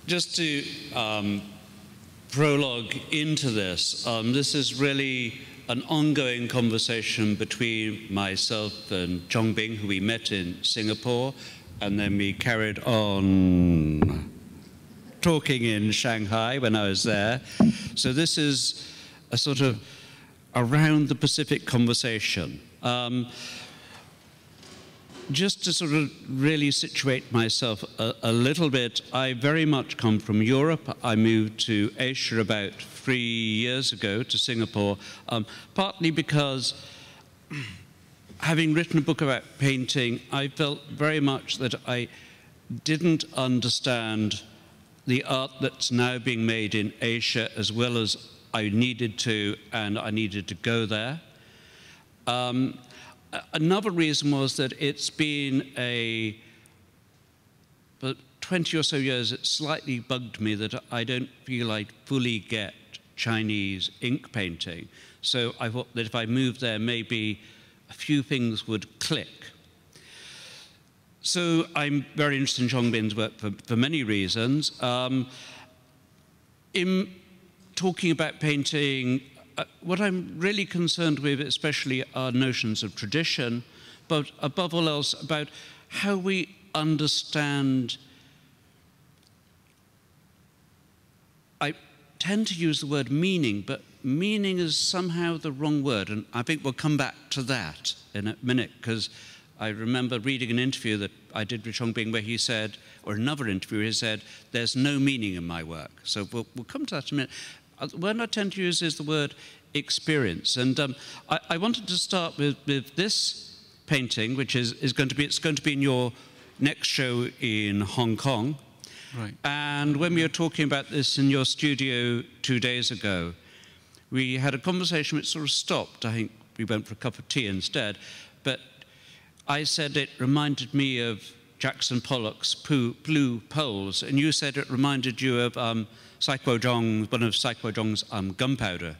just to prologue into this, this is really an ongoing conversation between myself and Chongbin, who we met in Singapore, and then we carried on talking in Shanghai when I was there. So this is a sort of around the Pacific conversation. Just to sort of really situate myself a little bit, I very much come from Europe. I moved to Asia about 3 years ago, to Singapore, partly because having written a book about painting, I felt very much that I didn't understand the art that's now being made in Asia as well as I needed to, and I needed to go there. Another reason was that it's been but 20 or so years, it slightly bugged me that I don't feel I fully get Chinese ink painting. So I thought that if I moved there, maybe a few things would click. So I'm very interested in Chongbin's work for many reasons. In talking about painting, what I'm really concerned with especially are notions of tradition, but above all else about how we understand. I tend to use the word meaning, but meaning is somehow the wrong word, and I think we'll come back to that in a minute, because I remember reading an interview that I did with Chongbin where he said, or another interview, he said, there's no meaning in my work. So we'll come to that in a minute. The word I tend to use is the word experience. And I wanted to start with this painting, which is going to be in your next show in Hong Kong. Right. And when we were talking about this in your studio 2 days ago, we had a conversation which sort of stopped. I think we went for a cup of tea instead. But I said it reminded me of Jackson Pollock's Blue Poles, and you said it reminded you of Sai Kuo-chong's, one of Sai Kuo-chong's gunpowder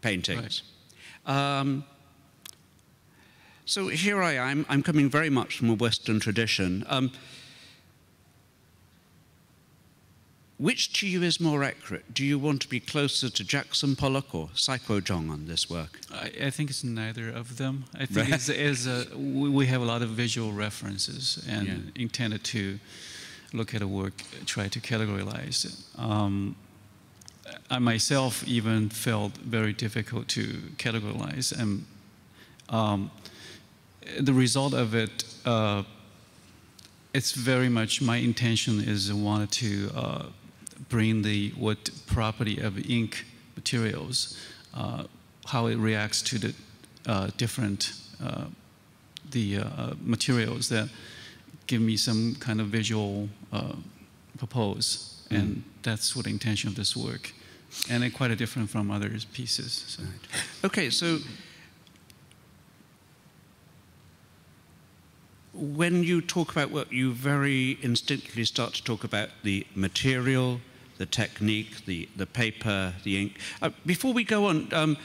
paintings. Right. So here I am. I'm coming very much from a Western tradition. Which to you is more accurate? Do you want to be closer to Jackson Pollock or Sai Kuo-chong on this work? I think it's neither of them. I think we have a lot of visual references and intended to look at a work, try to categorize it. I myself even felt very difficult to categorize, and the result of it, it's very much my intention is I wanted to bring what property of ink materials, how it reacts to the different materials that give me some kind of visual purpose, and that's what the intention of this work, and it's quite different from other pieces. So. Right. Okay, so when you talk about work, you very instinctively start to talk about the material, the technique, the paper, the ink. Before we go on,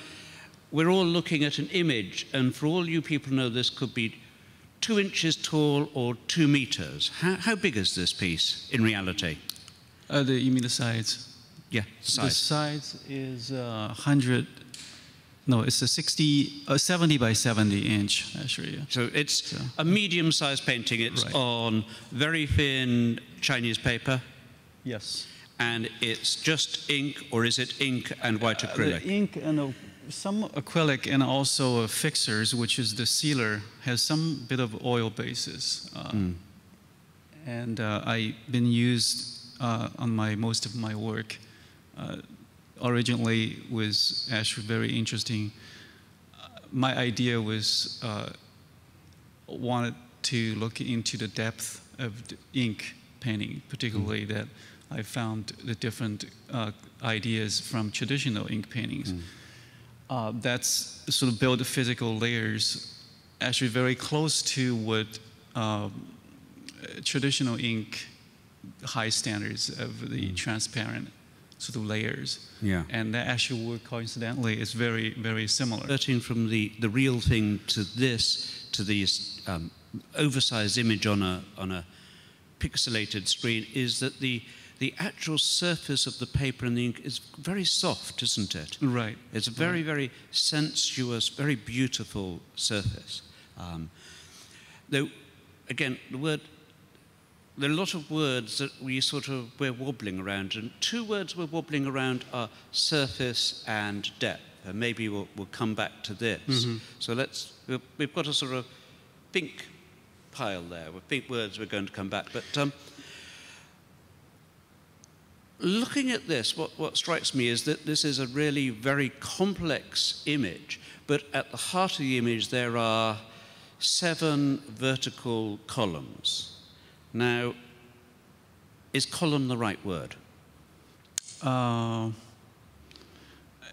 we're all looking at an image, and for all you people know, this could be 2 inches tall or 2 meters. How big is this piece in reality? You mean the sides? Yeah, size. The size is 100. No, it's a 70 by 70 inch, actually. Yeah. So it's a medium-sized painting. It's on very thin Chinese paper. Yes. And it's just ink, or is it ink and white acrylic? The ink and some acrylic, and also fixers, which is the sealer, has some bit of oil basis. And I've been used on most of my work. Originally was actually very interesting. My idea was wanted to look into the depth of the ink painting, particularly that I found the different ideas from traditional ink paintings. That's sort of build physical layers, actually very close to what traditional ink high standards of the transparent sort of layers. Yeah. And that actual work, coincidentally, is very, very similar. Converting from the real thing to this, to these oversized image on a pixelated screen is that the actual surface of the paper and the ink is very soft, isn't it? Right. It's a very, very sensuous, very beautiful surface. Though, again, there are a lot of words that we're wobbling around, and two words we're wobbling around are surface and depth, and maybe we'll come back to this. Mm-hmm. So we've got a sort of pink pile there with pink words we're going to come back. But looking at this, what strikes me is that this is a really very complex image, but at the heart of the image there are 7 vertical columns. Now, is column the right word?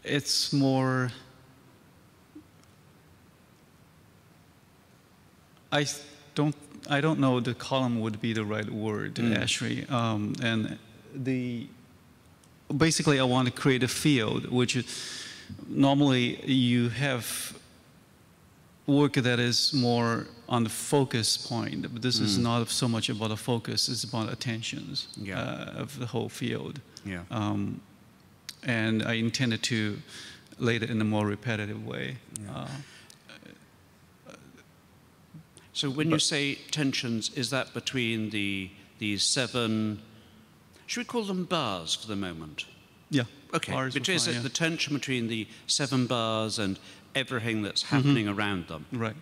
It's more... I don't know the column would be the right word, actually. And basically I want to create a field, which is, normally you have work that is more on the focus point, but this is not so much about a focus, it's about attentions of the whole field. Yeah. And I intended to lay it in a more repetitive way. Yeah. So when you say tensions, is that between these 7, should we call them bars for the moment? Yeah. Okay, bars which is the tension between the 7 bars and everything that's happening around them? Right.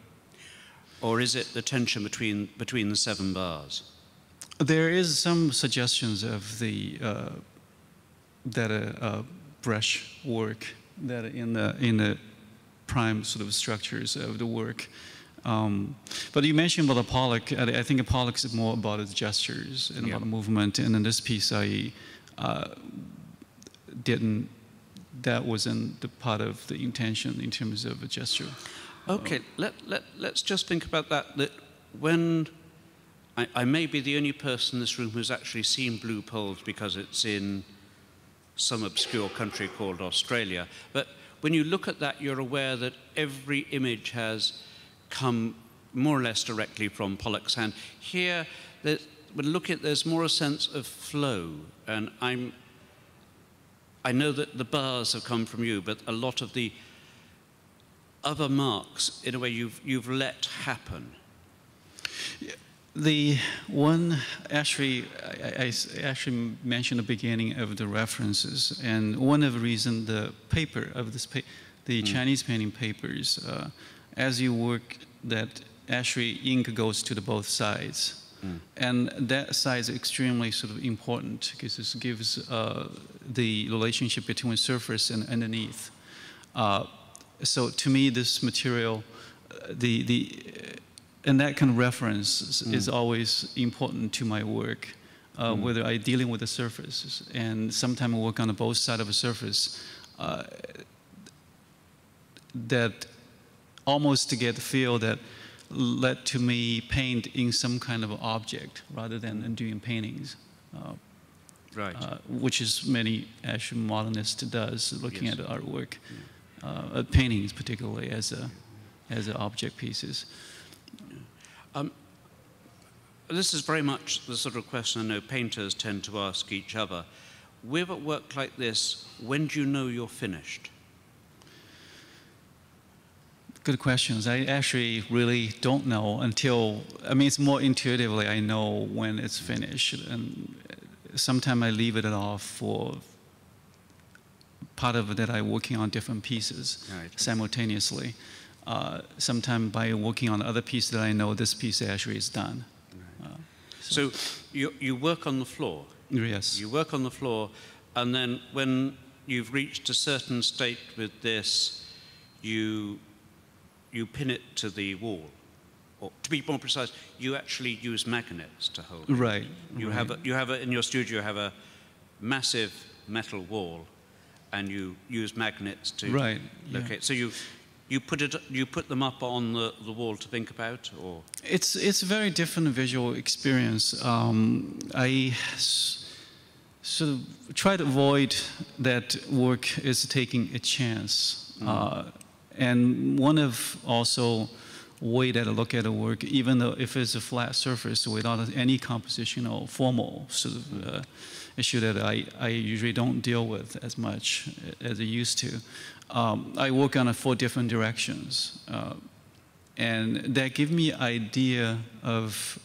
Or is it the tension between the 7 bars? There is some suggestions of brush work that in the prime sort of structures of the work. But you mentioned about the Pollock. I think a Pollock is more about its gestures and about the movement. And in this piece, I didn't. That wasn't the part of the intention in terms of a gesture. Okay, let's just think about that. That when I may be the only person in this room who's actually seen blue poles because it's in some obscure country called Australia. But when you look at that, you're aware that every image has come more or less directly from Pollock's hand. Here, when look at, there's more a sense of flow, and I know that the bars have come from you, but a lot of the other marks, in a way, you've let happen. The one, actually, I actually mentioned the beginning of the references, and one of the reasons the paper of this, the Chinese painting papers, as you work, that actually ink goes to the both sides. And that side is extremely sort of important because this gives the relationship between surface and underneath. So to me, this material, and that kind of reference is always important to my work, whether I'm dealing with the surface. And sometimes I work on both sides of a surface that almost to get the feel that led to me paint in some kind of object rather than doing paintings. Right. Which is many actually modernists does, looking at artwork, paintings particularly as object pieces. This is very much the sort of question I know painters tend to ask each other. With a work like this, when do you know you're finished? Good questions. I actually really don't know until, I mean, it's more intuitively I know when it's finished. And sometimes I leave it off for part of it that I'm working on different pieces simultaneously. Sometimes by working on other pieces that I know this piece actually is done. So you work on the floor? Yes. You work on the floor, and then when you've reached a certain state with this, you pin it to the wall. Or to be more precise, you actually use magnets to hold it. Right. You have in your studio, you have a massive metal wall, and you use magnets to locate. So you put them up on the wall to think about, or it's a very different visual experience. I sort of try to avoid that work is taking a chance. And one of also way that I look at the work, even though if it's a flat surface without any compositional formal sort of issue that I usually don't deal with as much as I used to. I work on 4 different directions, and that give me idea of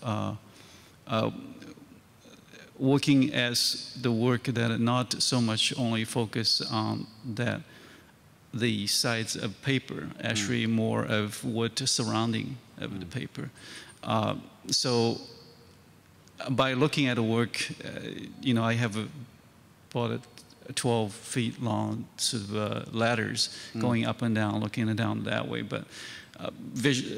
working as the work that not so much only focus on that the sides of paper, actually more of what surrounding of the paper. So by looking at the work, you know, I have bought 12 feet long sort of ladders going up and down, looking down that way. But I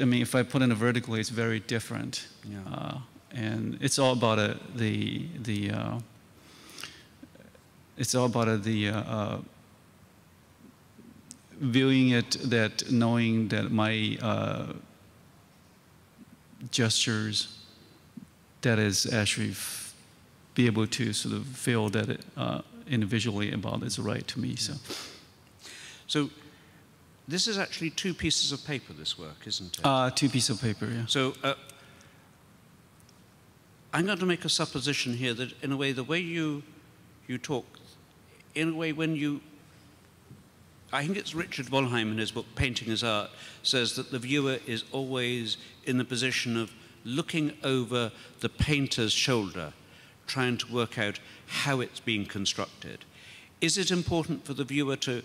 mean, if I put in it vertically, it's very different. Yeah. And it's all about viewing it, that knowing that my gestures, that is actually be able to sort of feel that it individually about is right to me. So this is actually 2 pieces of paper, this work, isn't it? 2 pieces of paper, yeah. So I'm going to make a supposition here that in a way, the way you talk, in a way when you, I think it's Richard Wollheim in his book, Painting as Art, says that the viewer is always in the position of looking over the painter's shoulder, trying to work out how it's being constructed. Is it important for the viewer to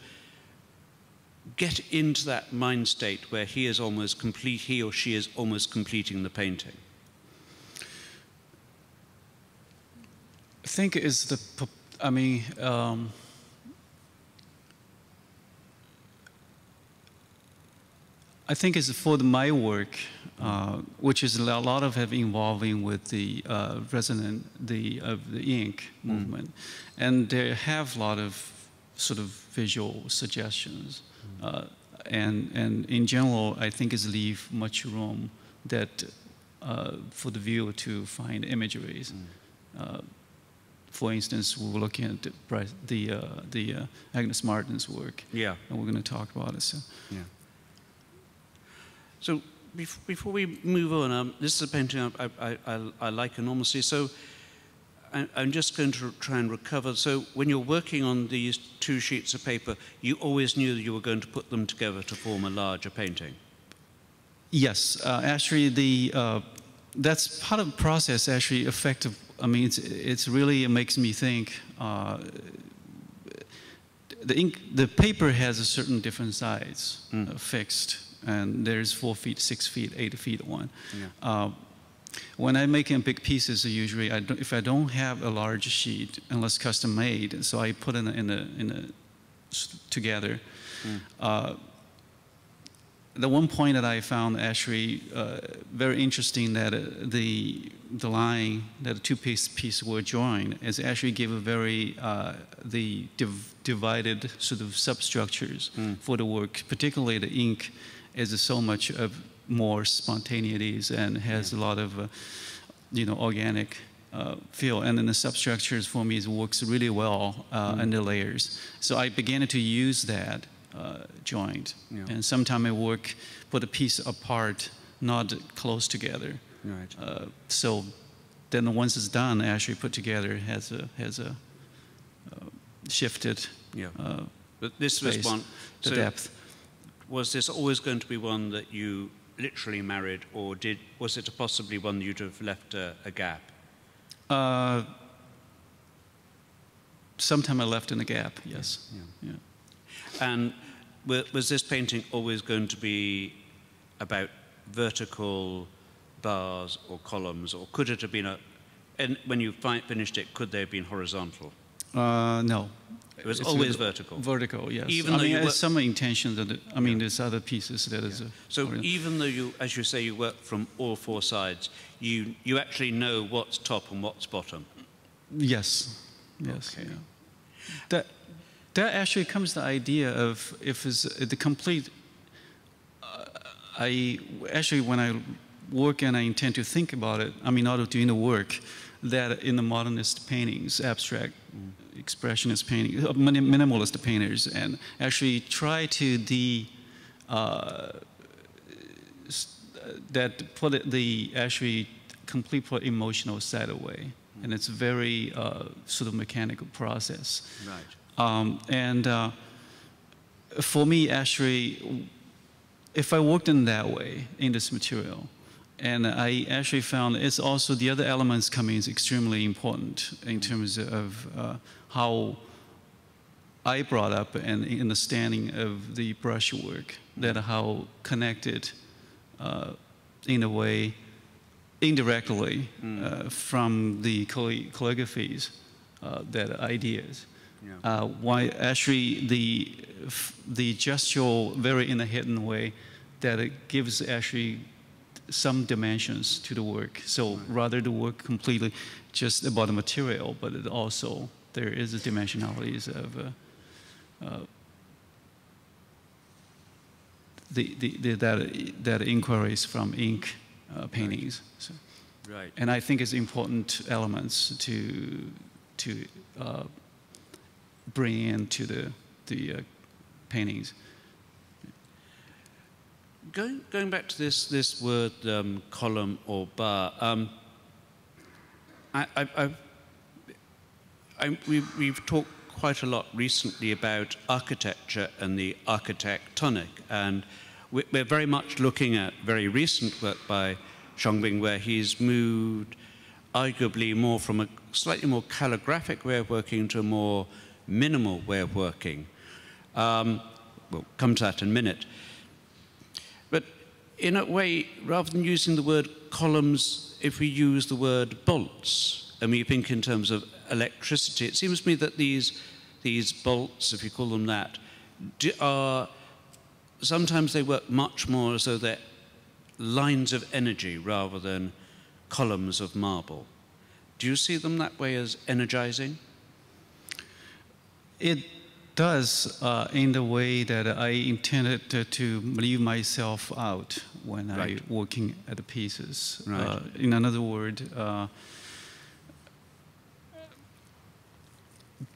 get into that mind state where he is almost complete, he or she is almost completing the painting? I think it's the, I mean, I think it's for my work, which is a lot of have involving with the resonant, the ink movement, and they have a lot of sort of visual suggestions, and in general, I think it's leave much room that for the viewer to find imageries. For instance, we were looking at the Agnes Martin's work, yeah, and we're going to talk about it. So, yeah. So before we move on, this is a painting I like enormously. So I'm just going to try and recover. So when you're working on these 2 sheets of paper, you always knew that you were going to put them together to form a larger painting? Yes, actually, that's part of the process. Actually, effective. I mean, it's really, it makes me think. The paper has a certain different size, fixed. And there's 4 feet, 6 feet, 8 feet one. Yeah. When I'm making big pieces, usually if I don't have a large sheet, unless custom made, so I put in together. The one point that I found actually very interesting, that the line that the 2 pieces were joined is actually give a very divided sort of substructures for the work, particularly the ink is so much of more spontaneities and has a lot of you know, organic feel, and then the substructures for me works really well in the layers. So I began to use that joint, and sometimes I put a piece apart, not close together. Right. So then once it's done, actually put together has a shifted but this space, was one, the depth. Was this always going to be one that you literally married, or was it possibly one you'd have left a gap? Sometime I left in a gap, yes. Yeah. And was this painting always going to be about vertical bars or columns, or could it have been and when you finished it, could they have been horizontal? No. It was always vertical. Vertical, yes. Even though there's some intention that there's other pieces that is. So even though you, as you say, you work from all 4 sides, you actually know what's top and what's bottom. Yes. Yes. Okay. Yeah. That actually comes to the idea of if it's the complete. I actually, when I work and I intend to think about it, I mean, not doing the work, that in the modernist paintings, abstract expressionist painting, minimalist painters, and actually try to that put the actually complete emotional side away, and it's very sort of mechanical process. Right. For me, actually, if I worked in that way in this material, and I actually found it's also the other elements coming is extremely important in terms of how I brought up an understanding of the brushwork, that how connected in a way indirectly from the calligraphies, that ideas. Yeah. Why actually the gestural very in a hidden way that it gives actually some dimensions to the work. So rather the work completely just about the material, but it also there is a dimensionalities of that inquiries from ink paintings. So, right. And I think it's important elements to bring into the paintings. Going back to this word column or bar, we've talked quite a lot recently about architecture and the architectonic, and we're very much looking at very recent work by Chongbin, where he's moved arguably more from a slightly more calligraphic way of working to a more minimal way of working. We'll come to that in a minute. But in a way, rather than using the word columns, if we use the word bolts, and we think in terms of electricity, it seems to me that these bolts, if you call them that, are sometimes they work much more as though they're lines of energy rather than columns of marble. Do you see them that way as energizing? It does in the way that I intended to leave myself out when I'm working at the pieces. Right. In another word,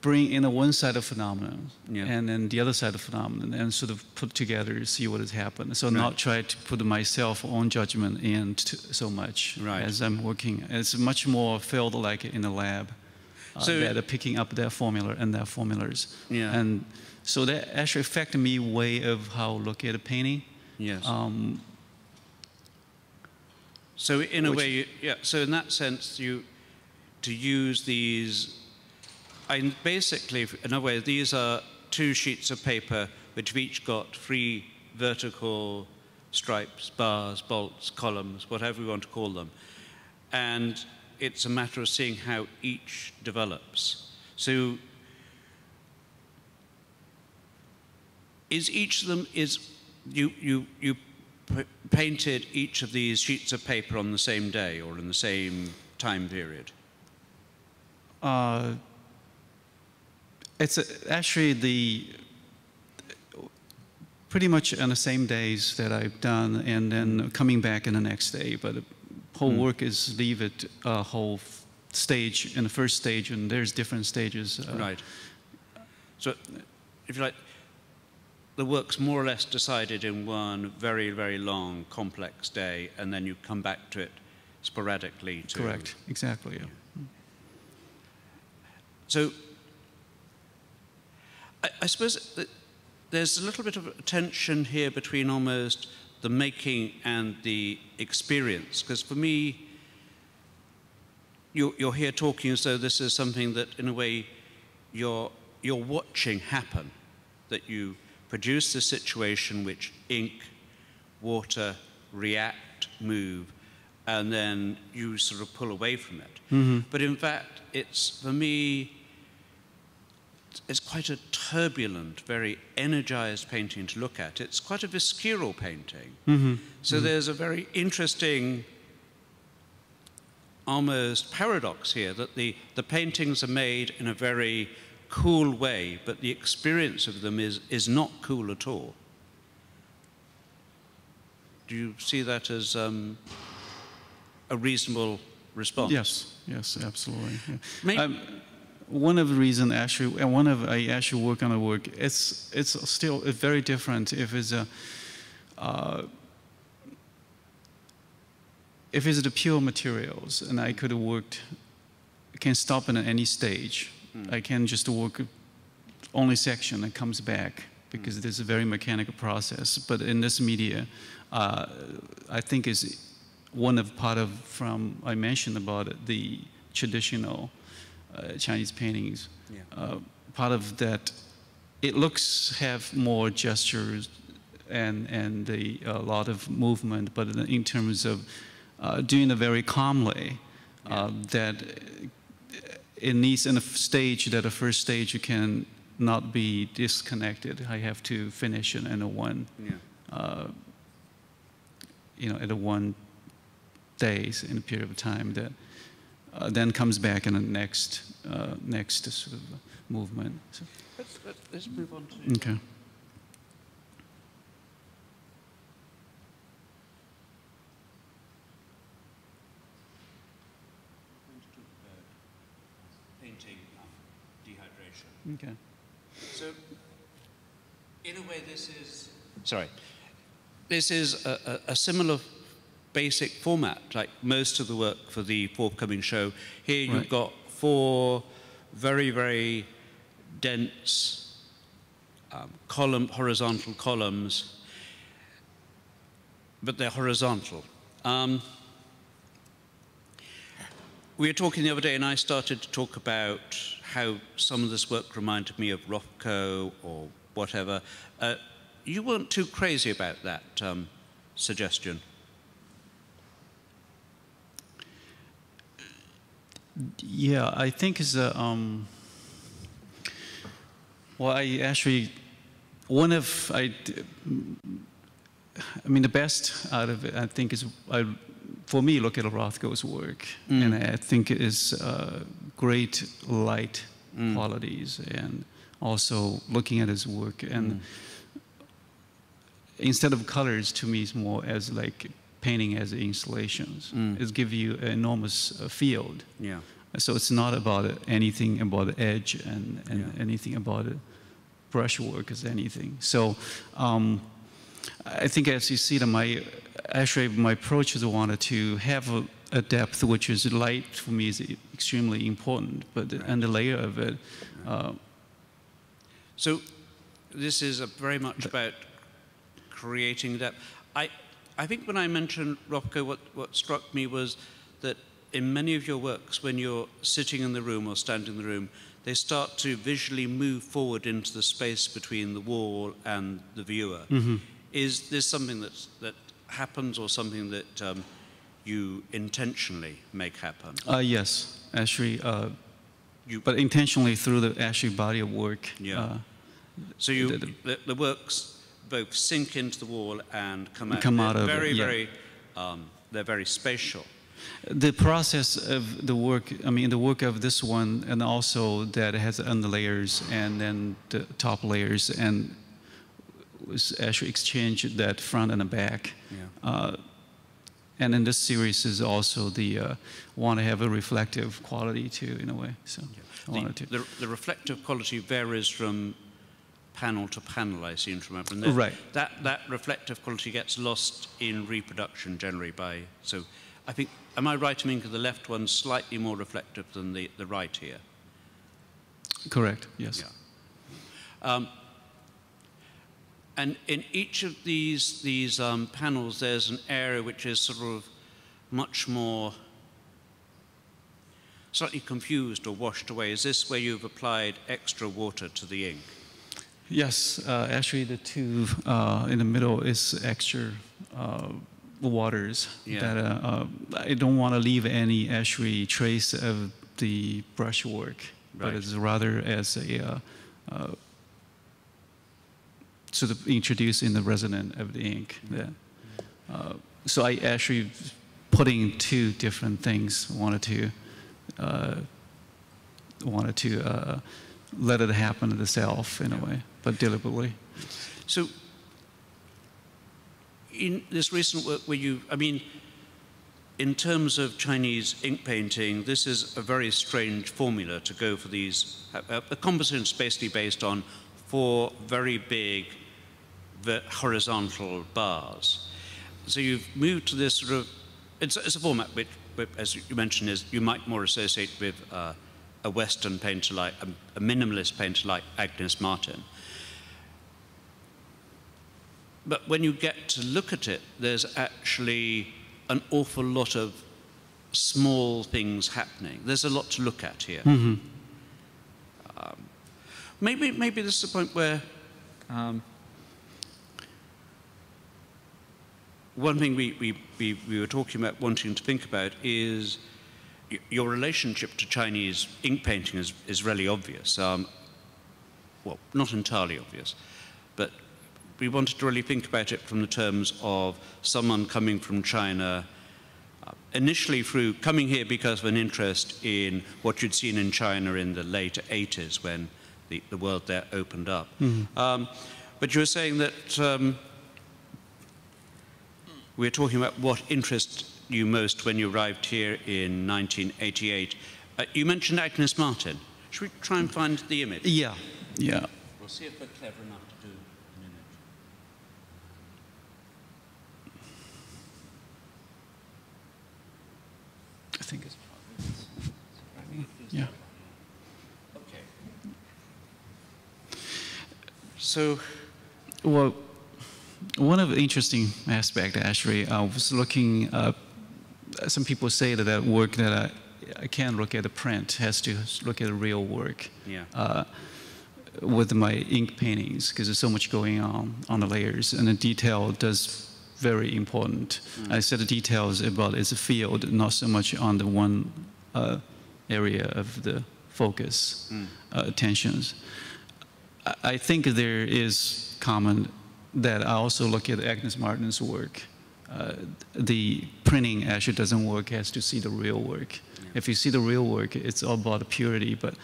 bring in a one side of phenomenon and then the other side of phenomenon and sort of put together, see what has happened. So not try to put myself own judgment in so much as I'm working. It's much more felt like in a lab. So that are picking up their formula and their formulas. Yeah. And so that actually affected me way of how I look at a painting. Yes. So in a way, so in that sense, to use these, basically, in a way, these are two sheets of paper which have each got 3 vertical stripes, bars, bolts, columns, whatever we want to call them. And it's a matter of seeing how each develops. So is each of them, you painted each of these sheets of paper on the same day or in the same time period? It's actually pretty much on the same days that I've done and then coming back in the next day, but whole work is leave it a whole stage in the first stage, and there's different stages. Right. So, if you like, the work's more or less decided in one very, very long, complex day, and then you come back to it sporadically. Correct. Exactly. Yeah. So, I suppose that there's a little bit of a tension here between almost the making and the experience, because for me, you're here talking as though this is something that, in a way, you're watching happen, that you produce the situation which ink, water react, move, and then you sort of pull away from it. Mm-hmm. But in fact, it's, for me, it's quite a turbulent, very energized painting to look at. It's quite a visceral painting. Mm-hmm. So there's a very interesting, almost paradox here, that the paintings are made in a very cool way, but the experience of them is not cool at all. Do you see that as a reasonable response? Yes, absolutely. Yeah. One of the reasons actually, and one of I actually work on a work, it's still very different if it's if it's the pure materials, and I could have worked, I can stop at any stage. I can just work only section and comes back, because this is a very mechanical process. But in this media, I think is one of part of, from I mentioned about it, the traditional Chinese paintings. Yeah. Part of that, it looks have more gestures and a lot of movement, but in terms of doing it very calmly, that it needs in a stage that the first stage you can not be disconnected. I have to finish it in a one, at a 1 days in a period of time that then comes back in the next sort of movement. So. Let's move on to. Okay. Painting dehydration. Okay. So, in a way, this is. Sorry. This is a similar basic format, like most of the work for the forthcoming show. Here you've got 4 very, very dense horizontal columns, but they're horizontal. We were talking the other day, and I started to talk about how some of this work reminded me of Rothko or whatever. You weren't too crazy about that suggestion. Yeah, I think it's a, well, I actually, the best out of it, I think is, for me, look at Rothko's work, and I think it is great light qualities, and also looking at his work, and instead of colors, to me, it's more as like painting as installations. It gives you an enormous field. Yeah. So it's not about anything about the edge and anything about it, brushwork as anything. So I think as you see, my approach is I wanted to have a depth which is light for me is extremely important, but and the layer of it. So this is very much about creating depth. I think when I mentioned Rothko, what struck me was that in many of your works, when you're sitting in the room or standing in the room, they start to visually move forward into the space between the wall and the viewer. Is this something that happens, or something that you intentionally make happen? Yes, actually, but intentionally through the actual body of work. Yeah. So the works both sink into the wall and come out of it. They're very spatial. The process of the work, the work of this one, and also that it has underlayers and then the top layers, and was actually exchanged that front and the back. Yeah. And in this series is also the want to have a reflective quality too, in a way. So I wanted to. The reflective quality varies from panel to panel, I seem to remember. And that reflective quality gets lost in reproduction generally so I think, am I right in thinking the left one's slightly more reflective than the right here? Correct, yes. Yeah. And in each of these panels, there's an area which is sort of much more slightly confused or washed away. Is this where you've applied extra water to the ink? Yes, actually the two in the middle is extra waters that I don't want to leave any actually trace of the brushwork, but it's rather as a sort of introduced in the resonance of the ink. So I actually putting 2 different things. Wanted to let it happen to itself in a way, but deliberately. So in this recent work where in terms of Chinese ink painting, this is a very strange formula to go for these. The composition is basically based on 4 very big horizontal bars. So you've moved to this sort of it's a format which, as you mentioned, is you might more associate with a Western painter like a minimalist painter like Agnes Martin. But when you get to look at it, there's actually an awful lot of small things happening. There's a lot to look at here. Mm-hmm. Maybe this is the point where one thing we were talking about wanting to think about is your relationship to Chinese ink painting is really obvious. Well, not entirely obvious, but we wanted to really think about it from the terms of someone coming from China, initially through coming here because of an interest in what you'd seen in China in the late 80s when the world there opened up. Mm-hmm. But you were saying that we were talking about what interested you most when you arrived here in 1988. You mentioned Agnes Martin. Should we try and find the image? Yeah, yeah. We'll see if we're clever enough to do an image. I think it's probably this. Yeah. Okay. So, well, one of the interesting aspects, actually, I was looking. Some people say that work that I can't look at the print, has to look at the real work. Yeah. With my ink paintings, because there's so much going on the layers, and the detail does very important. Mm. I said the details about it's a field, not so much on the one area of the focus, attentions. I think there is common that I also look at Agnes Martin's work. The printing actually doesn't work, has to see the real work. Yeah. If you see the real work, it's all about the purity, but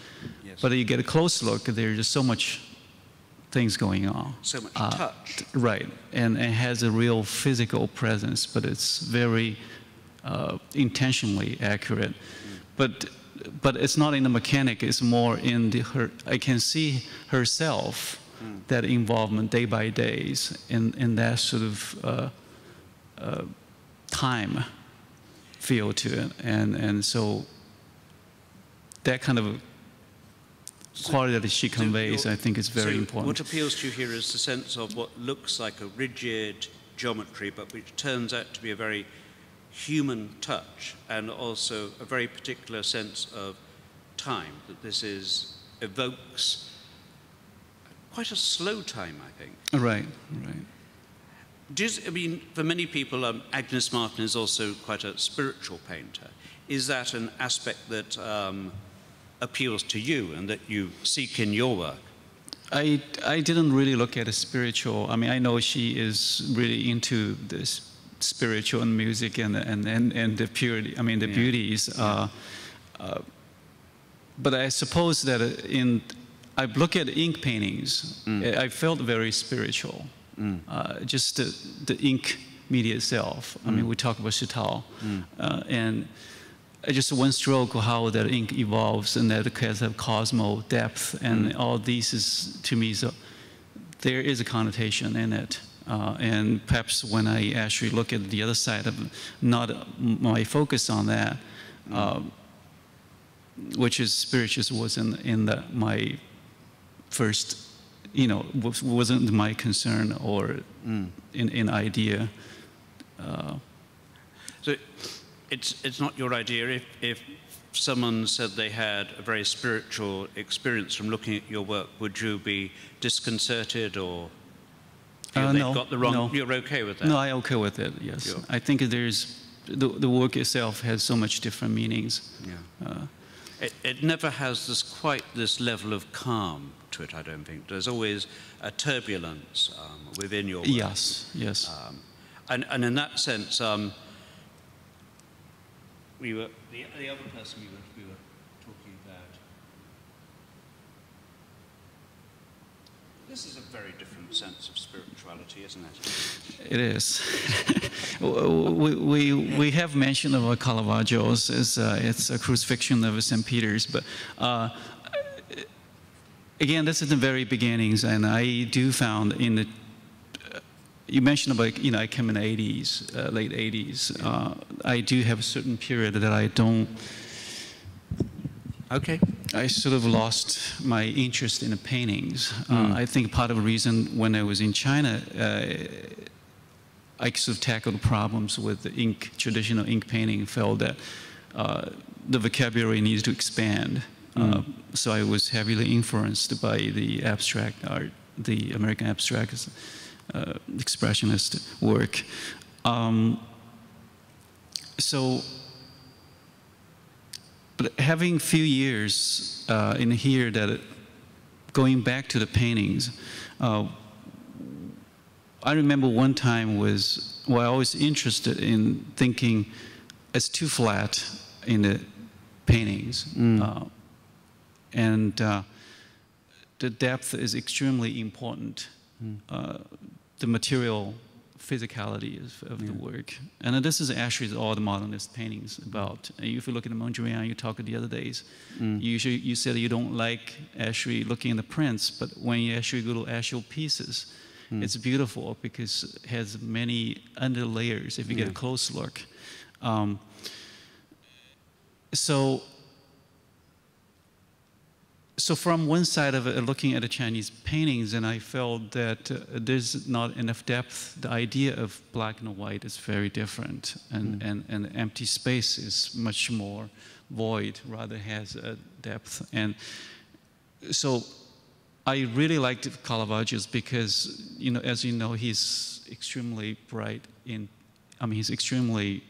yes. But you get a close look, there's just so much things going on. So much touch. Right, and it has a real physical presence, but it's very intentionally accurate. But it's not in the mechanic, it's more in I can see herself, that involvement day by days in that sort of time feel to it, and so that kind of quality that she conveys, I think, is very important. What appeals to you here is the sense of what looks like a rigid geometry, but which turns out to be a very human touch, and also a very particular sense of time, that this evokes quite a slow time, I think. Right, right. I mean, for many people, Agnes Martin is also quite a spiritual painter. Is that an aspect that appeals to you and that you seek in your work? I didn't really look at a spiritual. I mean, I know she is really into this spiritual and music and the purity. I mean, the beauties. But I suppose that I look at ink paintings. I felt very spiritual. Just the ink media itself. I mean, we talk about Shitao, and just one stroke of how that ink evolves, and that has a cosmo depth, and all these is, to me, so there is a connotation in it. And perhaps when I actually look at the other side of not my focus on that, which is spiritual, was in my first. Wasn't my concern or in idea. So it's not your idea. If someone said they had a very spiritual experience from looking at your work, would you be disconcerted or feel they've got the wrong? No. You're okay with that? No, I'm okay with it. Yes, sure. I think there's the work itself has so much different meanings. Yeah. It never has quite this level of calm to it, I don't think. There's always a turbulence within your work. Yes, yes. And in that sense, the other person we were talking about, this is a very different sense of spirituality, isn't it? It is. we have mentioned about Caravaggio's. It's a crucifixion of St. Peter's, but again, this is the very beginnings, and I do found in you mentioned about, I came in the 80s, late 80s. I do have a certain period that I don't. Okay. I sort of lost my interest in the paintings. I think part of the reason when I was in China, I sort of tackled problems with the ink, traditional ink painting, felt that the vocabulary needs to expand. So I was heavily influenced by the abstract art, the American abstract expressionist work. But having a few years in here that going back to the paintings, I remember one time I was interested in thinking it's too flat in the paintings. And the depth is extremely important. The material physicality of the work. And this is actually all the modernist paintings about. If you look at the Mondrian, you talked the other days, you said you don't like actually looking at the prints, but when you actually go to actual pieces, it's beautiful because it has many under layers if you get a close look. So from one side of it, looking at the Chinese paintings, and I felt that there's not enough depth. The idea of black and white is very different, and empty space is much more void, rather has a depth. And so I really liked Caravaggio's because, as you know, he's extremely bright he's extremely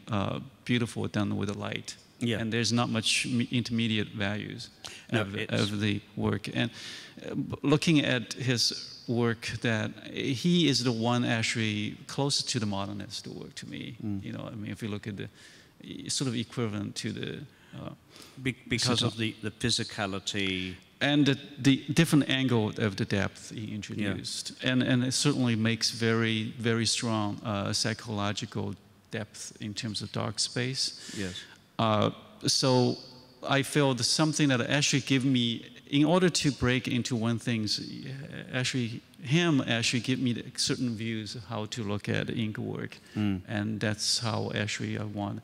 beautiful done with the light. Yeah. And there's not much intermediate values of the work. And looking at his work, that he is the one actually closest to the modernist work to me. If you look at the sort of equivalent to the... because of the physicality... And the different angle of the depth he introduced. Yeah. And it certainly makes very, very strong psychological depth in terms of dark space. Yes. So I feel something that actually give me, in order to break into one thing, actually give me certain views of how to look at ink work. And that's how actually I want to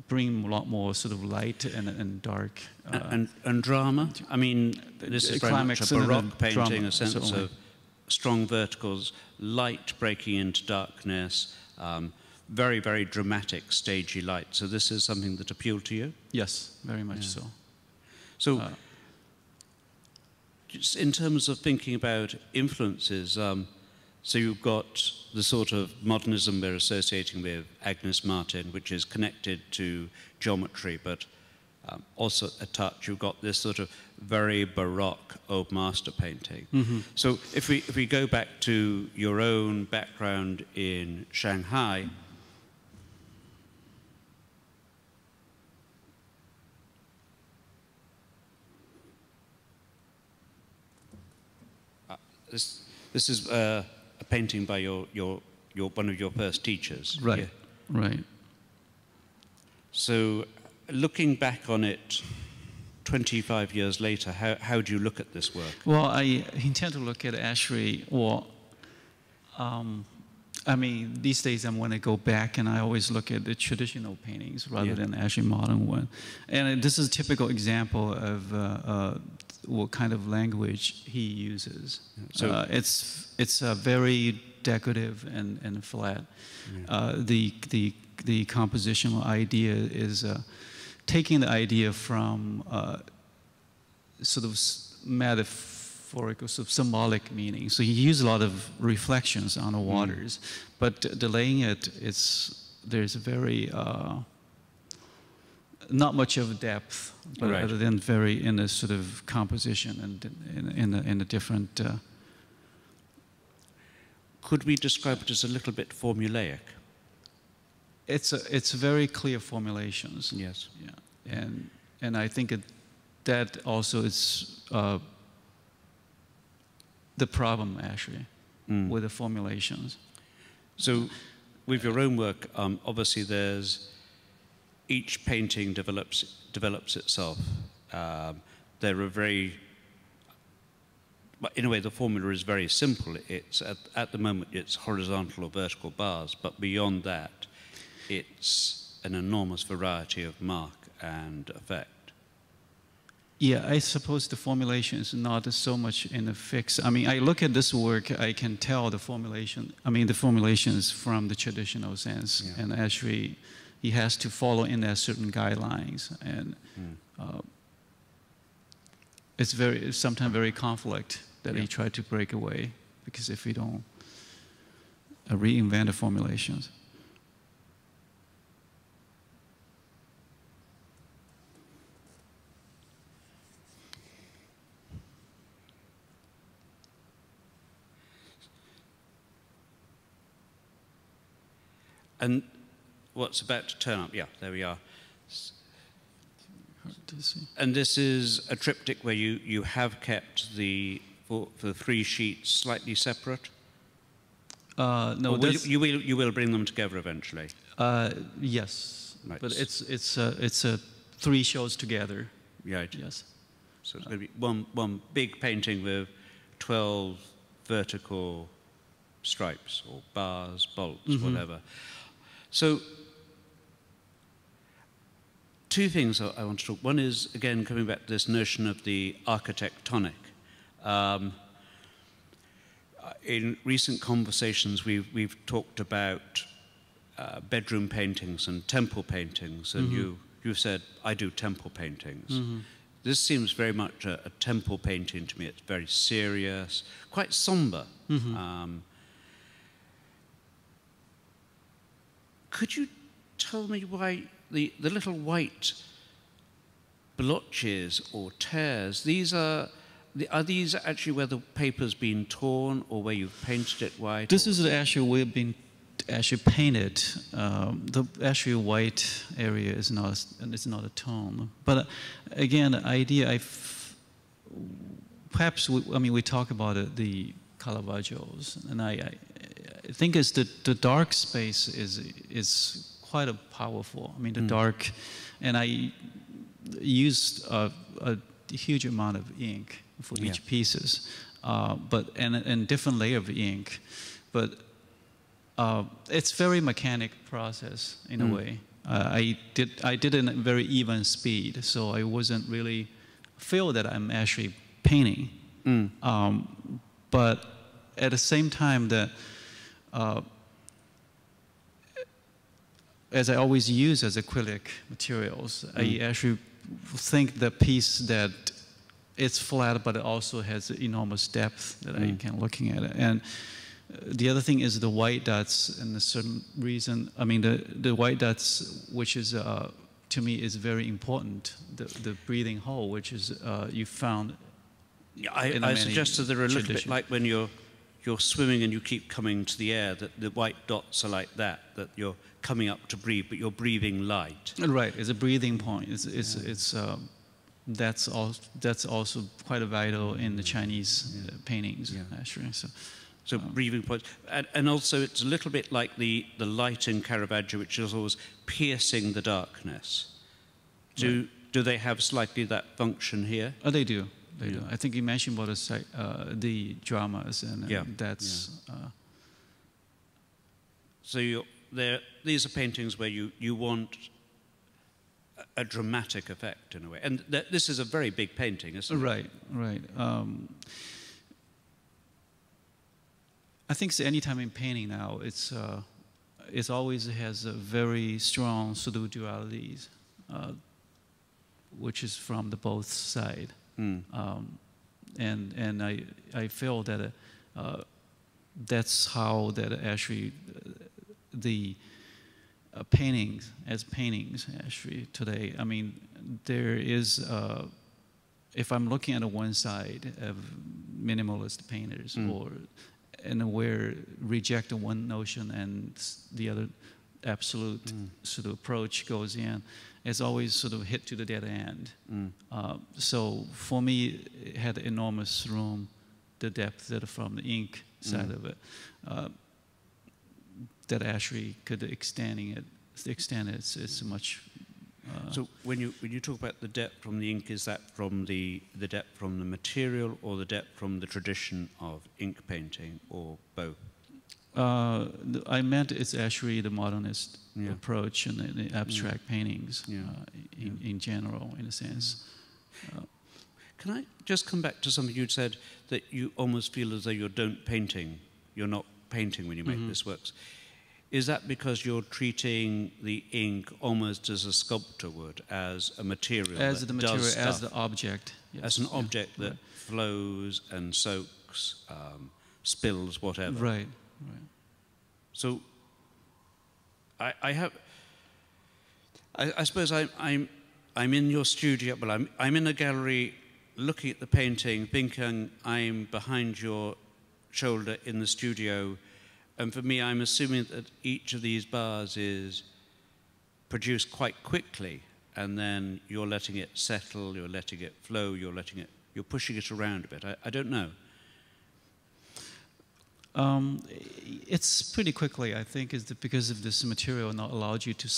bring a lot more sort of light and dark. And drama? I mean, this is very much a Baroque painting, a sense of strong verticals, light breaking into darkness, very, very dramatic, stagey light. So this is something that appealed to you? Yes, very much so. So just in terms of thinking about influences, so you've got the sort of modernism we're associating with Agnes Martin, which is connected to geometry, but also a touch. You've got this sort of very Baroque old master painting. So if we go back to your own background in Shanghai, this is a painting by one of your first teachers. Right, yeah. Right. So looking back on it 25 years later, how do you look at this work? Well, I intend to look at actually, I mean, these days I'm going to go back and I always look at the traditional paintings rather than actually modern one. And this is a typical example of what kind of language he uses. So it's very decorative and flat. Yeah. The compositional idea is taking the idea from sort of metaphorical, sort of symbolic meaning. So he used a lot of reflections on the waters, but delaying it, there's very not much of depth, but other than very in a sort of composition and in a different. Could we describe it as a little bit formulaic? It's very clear formulations. Yes. Yeah, and I think that also is the problem actually with the formulations. So, with your own work, obviously each painting develops itself. There are very but in a way, the formula is very simple. It's at the moment, it's horizontal or vertical bars, but beyond that, it's an enormous variety of mark and effect. Yeah, I suppose the formulation is not so much in a fix. I mean, I look at this work, I can tell the formulation. I mean, the formulation is from the traditional sense, Yeah. and actually, he has to follow in there certain guidelines, and it's sometimes very conflict that he tried to break away, because if we don't reinvent the formulations. And what's about to turn up? Yeah, there we are. Hard to see. And this is a triptych where you have kept the three sheets slightly separate? No, you will bring them together eventually? Yes, Right. but it's three shows together. Right. Yes. So it's going to be one big painting with 12 vertical stripes or bars, bolts, whatever. So, two things I want to talk. One is, again, coming back to this notion of the architectonic. In recent conversations, we've talked about bedroom paintings and temple paintings, and you said, I do temple paintings. This seems very much a temple painting to me. It's very serious, quite somber. Could you tell me why the little white blotches or tears, are these actually where the paper's been torn or where you've painted it white? This is actually where it's been actually painted. The actually white area is not a tone. But again, the idea, perhaps we talk about it, the Caravaggios, and I think it's the dark space is quite powerful. I mean, the dark, and I used a huge amount of ink for each pieces, and different layer of ink, but it's very mechanic process in a way. I did it in a very even speed, so I wasn't really feel that I'm actually painting. But at the same time, as I always use as acrylic materials, I actually think the piece that it's flat, but it also has enormous depth that I can looking at it. And the other thing is the white dots, and a certain reason. I mean, the white dots, which is to me is very important. The breathing hole, which is you found. I suggested they're a little bit like when you're swimming and you keep coming to the air. That the white dots are like that you're coming up to breathe, but you're breathing light. Right, it's a breathing point. That's also quite vital in the Chinese paintings, actually. So breathing points, and also it's a little bit like the light in Caravaggio, which is always piercing the darkness. Do they have slightly that function here? Oh, they do. They do. I think you mentioned about the dramas, and that's. So these are paintings where you want a dramatic effect in a way, and this is a very big painting, isn't it? Right, right. I think any time in painting now, it always has a very strong pseudo dualities, which is from the both side. And I feel that that's how that actually the paintings actually today. I mean, there is if I'm looking at one side of minimalist painters and where reject one notion and the other absolute sort of approach goes in, it's always sort of hit to the dead end. So for me, it had enormous room, the depth that from the ink side of it, that actually could extend its much So when you talk about the depth from the ink, is that from the depth from the material or the depth from the tradition of ink painting, or both? I meant it's actually the modernist approach and the abstract paintings in general, in a sense. Can I just come back to something you'd said, that you almost feel as though you're not painting when you make this works. Is that because you're treating the ink almost as a sculptor would, as a material? As the material, as the object. Yes. As an object that flows and soaks, spills, whatever. Right. So I suppose I'm in your studio, well, I'm in a gallery looking at the painting, thinking I'm behind your shoulder in the studio, and for me, I'm assuming that each of these bars is produced quite quickly, and then you're letting it settle, you're letting it flow, you're pushing it around a bit. I don't know. It's pretty quickly, I think, because of this material not allowed you to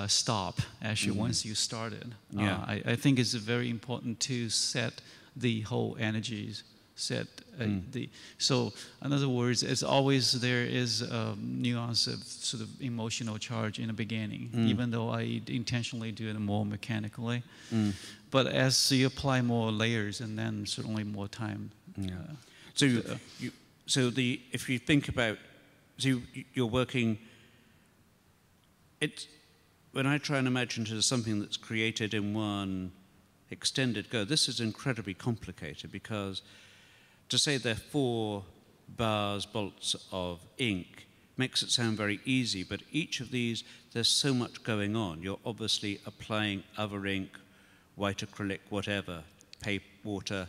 stop, actually, once you started. Yeah. I think it's very important to set the whole energies, so in other words, as always, there is a nuance of sort of emotional charge in the beginning, even though I intentionally do it more mechanically. But as you apply more layers, and then certainly more time. If you think about, you're working, when I try and imagine it as something that's created in one extended go, this is incredibly complicated, because to say there are 4 bars, bolts of ink makes it sound very easy, but each of these, there's so much going on. You're obviously applying other ink, white acrylic, whatever, paper, water.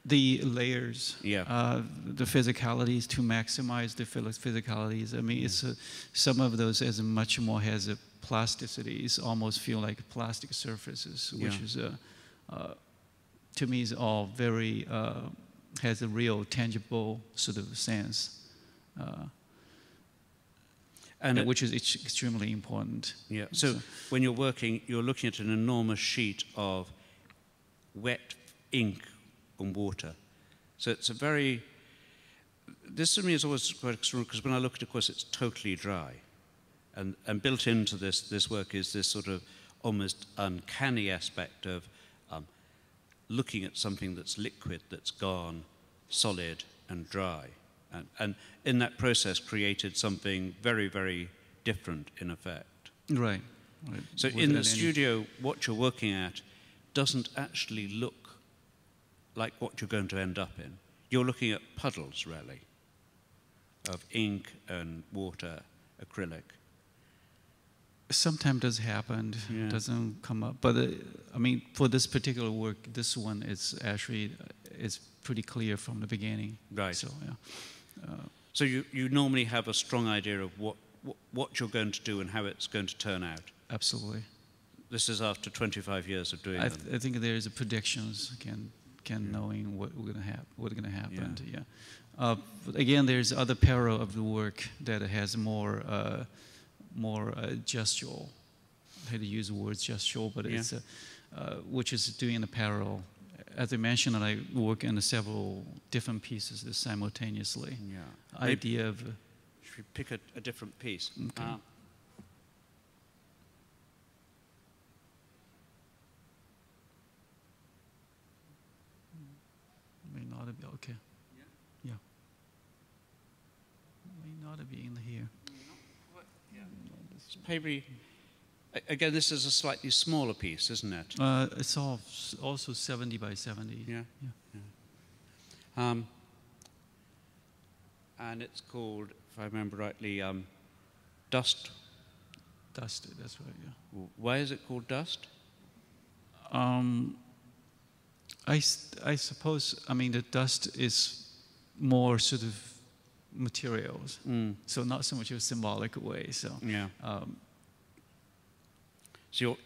The layers, the physicalities, to maximize the physicalities. I mean, it's some of those as much more has a plasticity. It's almost feel like plastic surfaces, which is to me is all very has a real tangible sort of sense, and which is extremely important. Yeah. So when you're working, you're looking at an enormous sheet of wet ink and water. So it's a very, this to me is always quite extraordinary, because when I look at it, of course, it's totally dry. And built into this work is this sort of almost uncanny aspect of looking at something that's liquid, that's gone solid and dry. And in that process created something very, very different in effect. Right. So in the studio, what you're working at doesn't actually look like what you're going to end up in. You're looking at puddles, really, of ink and water, acrylic. Sometimes does happen, doesn't come up. But I mean, for this particular work, this one is actually it's pretty clear from the beginning. Right. So so you normally have a strong idea of what you're going to do and how it's going to turn out. Absolutely. This is after 25 years of doing I them. think there is a predictions, knowing what we're gonna have, what's gonna happen. Yeah. But again, there's other parallel of the work that has more gestural. I had to use the words gestural, but it's which is doing the parallel. As I mentioned, I work in several different pieces simultaneously. Yeah. Idea of. Should we pick a different piece? Okay. May not be okay. Yeah. May not be in here. Maybe, again, this is a slightly smaller piece, isn't it? It's also 70 by 70. Yeah. And it's called, if I remember rightly, Dust. Dust, that's right, yeah. Why is it called Dust? I suppose, I mean, the dust is more sort of materials, so not so much of a symbolic way. So yeah.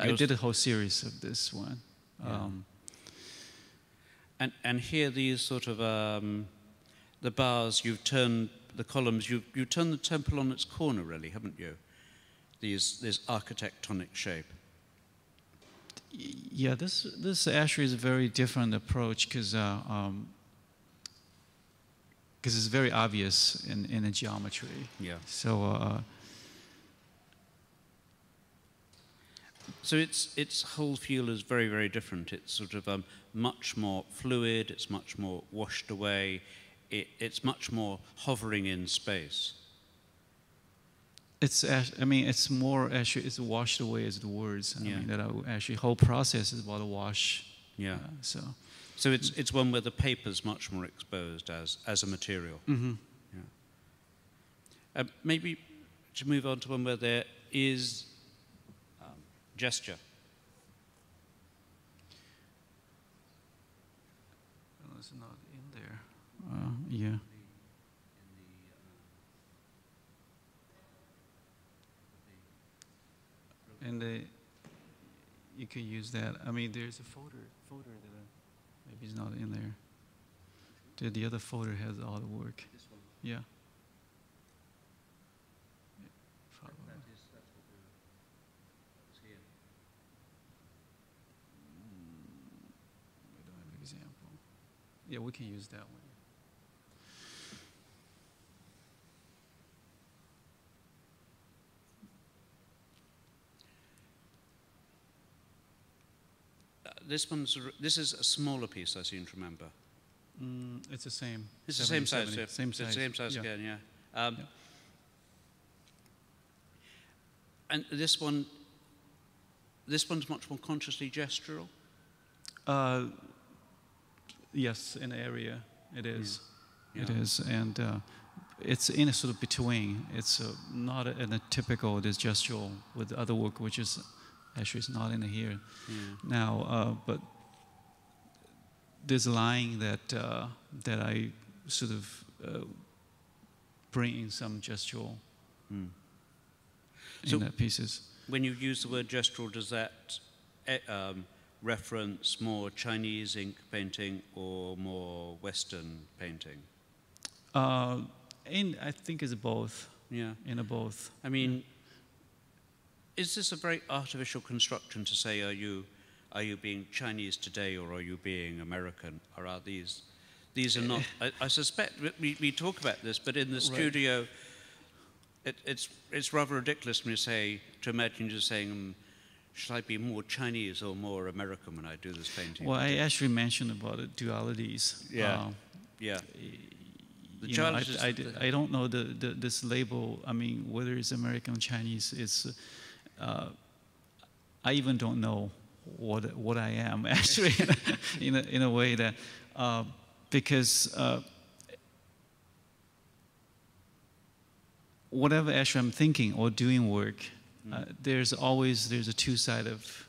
I did a whole series of this one. And here these sort of the bars, you've turned the columns, you've turned the temple on its corner, really, haven't you? This architectonic shape. Yeah, this actually is a very different approach because it's very obvious in the geometry. Yeah. So. So its whole feel is very, very different. It's sort of much more fluid. It's much more washed away. It's much more hovering in space. I mean, it's more actually. It's washed away as the words. I mean, that actually whole process is about a wash. Yeah. So it's one where the paper's much more exposed as a material. Mm-hmm. Yeah. Maybe to move on to one where there is gesture. Well, it's not in there. Yeah. And you can use that. I mean, there's a folder that maybe it's not in there. The other folder has all the work. This one? Yeah. That's here. We don't have an example. Yeah, we can use that one. This is a smaller piece, I seem to remember. It's the same. It's the same size. Yeah. Same size. It's the same size again. Yeah. And this one's much more consciously gestural. Yes, in the area it is. Yeah. It is, and it's in a sort of between. It's not in a typical this gestural with other work, which is actually it's not in here now. But there's a line that I sort of bring in some gestural in that pieces. When you use the word gestural, does that reference more Chinese ink painting or more Western painting? I think it's both. Yeah. In a both. I mean, is this a very artificial construction to say, are you being Chinese today or are you being American? Or are these are not, I suspect, we talk about this, but in the studio, it's rather ridiculous when you say, to imagine just saying, should I be more Chinese or more American when I do this painting? Well, I actually mentioned about the dualities. Yeah. I don't know this label. I mean, whether it's American or Chinese, it's. I even don't know what I am actually, in a way that because whatever actually I'm thinking or doing work, there's a two-side of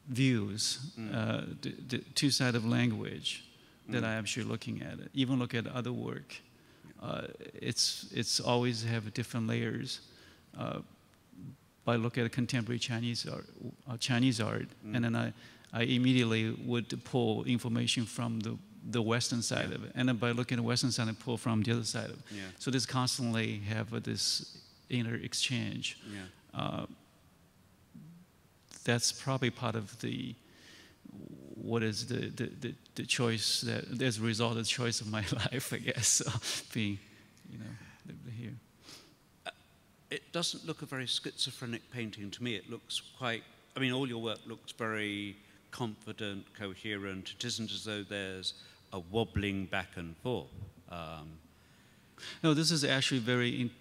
views, the two-side of language that I'm actually looking at. Even look at other work, it's always have different layers. By looking at contemporary Chinese art, and then I immediately would pull information from the Western side of it, and then by looking at the Western side, I pull from the other side of it. Yeah. So this constantly have this inner exchange. Yeah. That's probably part of what is the choice that as a result of the choice of my life, I guess, so being, here. It doesn't look a very schizophrenic painting to me. It looks quite, I mean, all your work looks very confident, coherent. It isn't as though there's a wobbling back and forth. No, this is actually very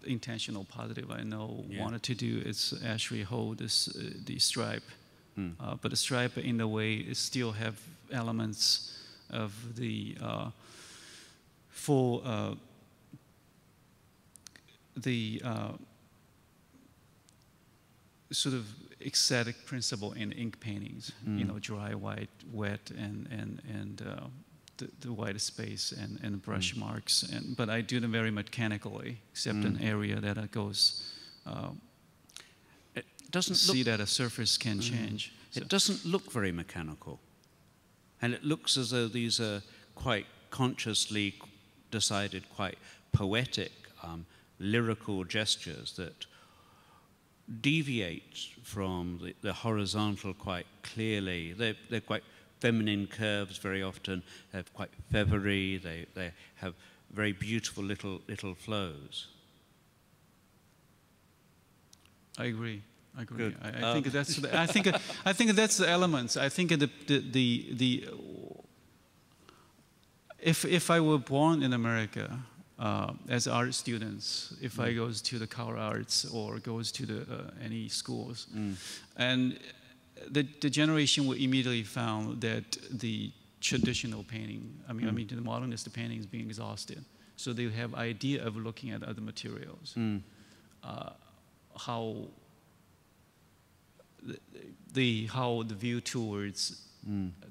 intentional, positive. I know wanted to do. It's actually hold the stripe, but the stripe in a way it still have elements of the full. The sort of ecstatic principle in ink paintings, dry, white, wet, and the white space and brush marks. But I do them very mechanically, except an area that it goes. It doesn't see that a surface can change. So. It doesn't look very mechanical, and it looks as though these are quite consciously decided, quite poetic. Lyrical gestures that deviate from the horizontal quite clearly. They're quite feminine curves very often. They're quite feathery. They have very beautiful little flows. I agree. I agree. Good. I think that's. I think that's the elements. I think if I were born in America as art students, if I goes to the color arts or goes to the any schools, and the generation would immediately found that the traditional painting, I mean the modernist painting is being exhausted, so they have idea of looking at other materials, how the view towards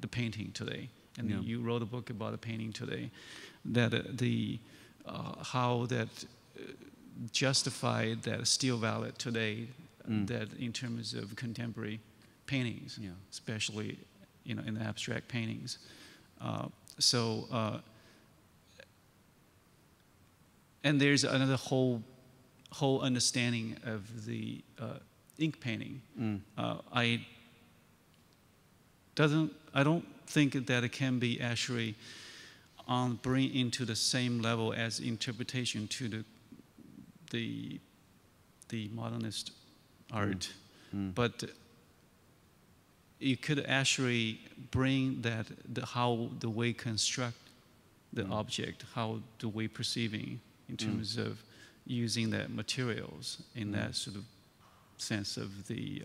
the painting today. And you wrote a book about the painting today, that how that justified that still valid today, that in terms of contemporary paintings, especially in abstract paintings. And there's another whole understanding of the ink painting. I don't think that it can be actually bring into the same level as interpretation to the modernist art, but you could actually bring that how the way construct the object, how the way perceiving in terms of using that materials in that sort of sense of the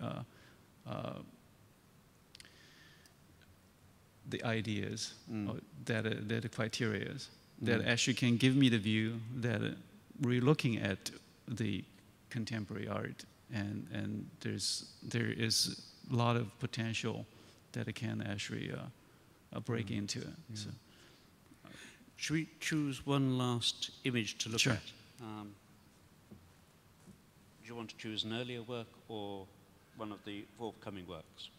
ideas, that the criteria that actually can give me the view that we're looking at the contemporary art, and there is a lot of potential that it can actually break into it. So. Should we choose one last image to look at? Do you want to choose an earlier work or one of the forthcoming works?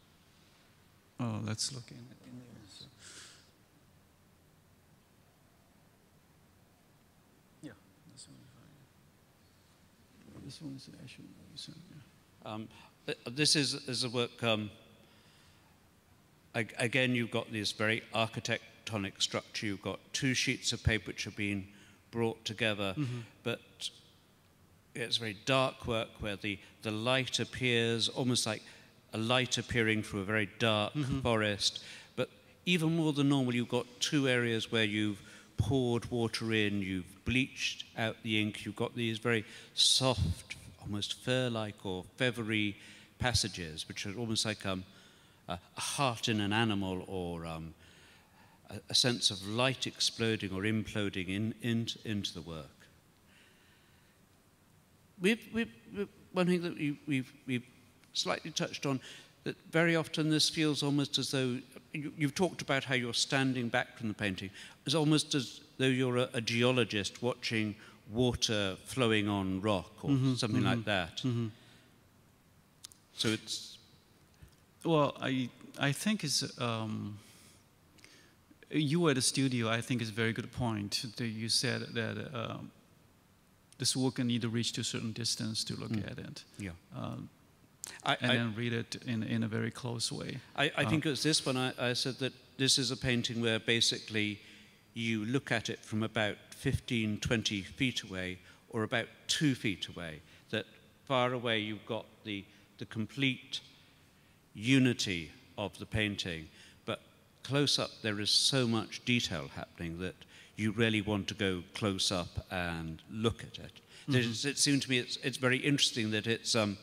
Oh, let's look in there. So. Yeah, this one. This one is actually. This is a work. Again, you've got this very architectonic structure. You've got two sheets of paper which have been brought together, but it's very dark work where the light appears almost like a light appearing through a very dark forest. But even more than normal, you've got two areas where you've poured water in, you've bleached out the ink, you've got these very soft, almost fur-like or feathery passages, which are almost like a heart in an animal, or a sense of light exploding or imploding into the work. One thing that we've slightly touched on, that very often this feels almost as though, you've talked about how you're standing back from the painting, it's almost as though you're a geologist watching water flowing on rock or something like that. So it's... Well, I think it's... you at the studio, I think is a very good point. That you said that this work can need to reach to a certain distance to look at it. Yeah. And then read it in a very close way. I think it was this one. I said that this is a painting where basically you look at it from about 15, 20 feet away, or about 2 feet away. That far away you've got the complete unity of the painting, but close up there is so much detail happening that you really want to go close up and look at it. It seemed to me it's very interesting that it's a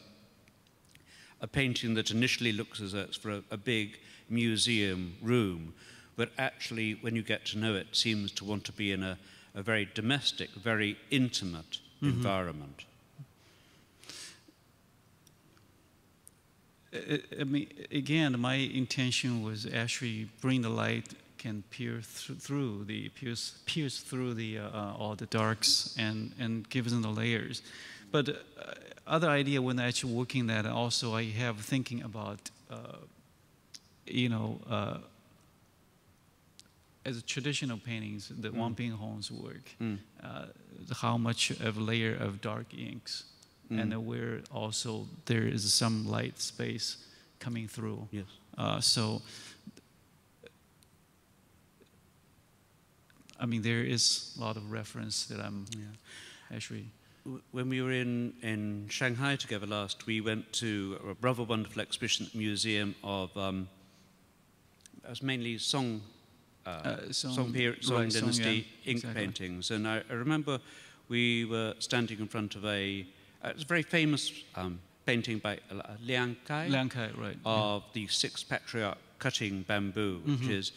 painting that initially looks as though it's for a big museum room, but actually when you get to know it, seems to want to be in a very domestic, very intimate environment. I mean, again, my intention was actually bring the light can pierce through the all the darks and give them the layers. But other idea when I actually working that also I have thinking about as a traditional paintings, the Wang Binghong's work, how much of a layer of dark inks and where also there is some light space coming through. Yes. So, I mean, there is a lot of reference that I'm actually. When we were in Shanghai together last, we went to a rather wonderful exhibition at the Museum of, it was mainly Song Dynasty ink paintings. And I remember we were standing in front of it was a very famous painting by Liang Kai, right, of the sixth patriarch cutting bamboo, which is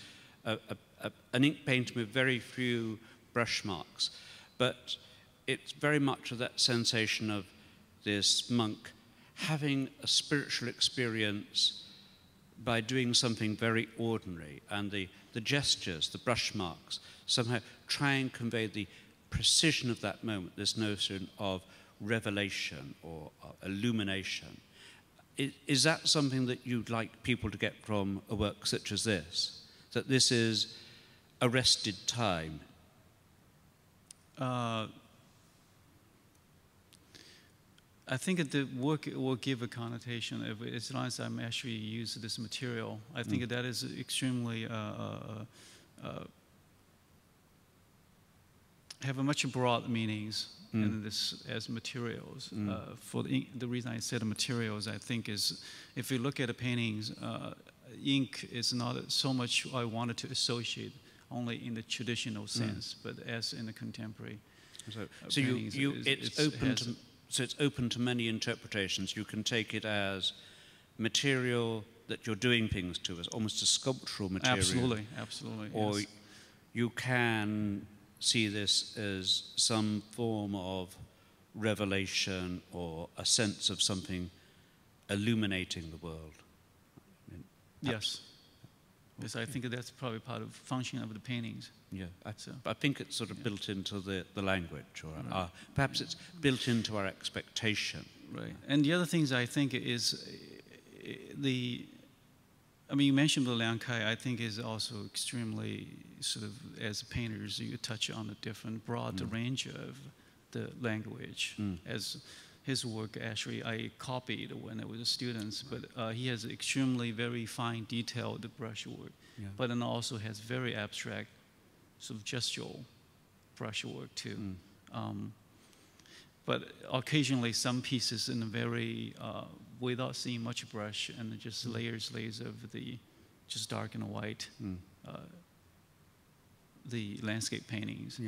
an ink painting with very few brush marks. But it's very much of that sensation of this monk having a spiritual experience by doing something very ordinary, and the gestures, the brush marks, somehow try and convey the precision of that moment, this notion of revelation or illumination. Is that something that you'd like people to get from a work such as this? That this is arrested time? I think the work will give a connotation of it, as long as I'm actually use this material. I think that is extremely have a much broad meanings in this as materials. For the reason I said materials, I think is if you look at the paintings, ink is not so much I wanted to associate only in the traditional sense, but as in the contemporary. So it's open to many interpretations. You can take it as material that you're doing things to, as almost a sculptural material. Absolutely, absolutely. Or yes. You can see this as some form of revelation or a sense of something illuminating the world. Yes. Yes, I think that's probably part of the function of the paintings. Yeah, I think it's sort of built into the language, or perhaps it's built into our expectation. Right. And the other things I think is I mean, you mentioned the Liang Kai, I think is also extremely sort of, as painters, you touch on a different broad range of the language. As his work, actually, I copied when I was a student, but he has extremely very fine, detailed brush work, but then also has very abstract sort of gestural brush work too. But occasionally some pieces in a very, without seeing much brush and just layers of the just dark and white, the landscape paintings.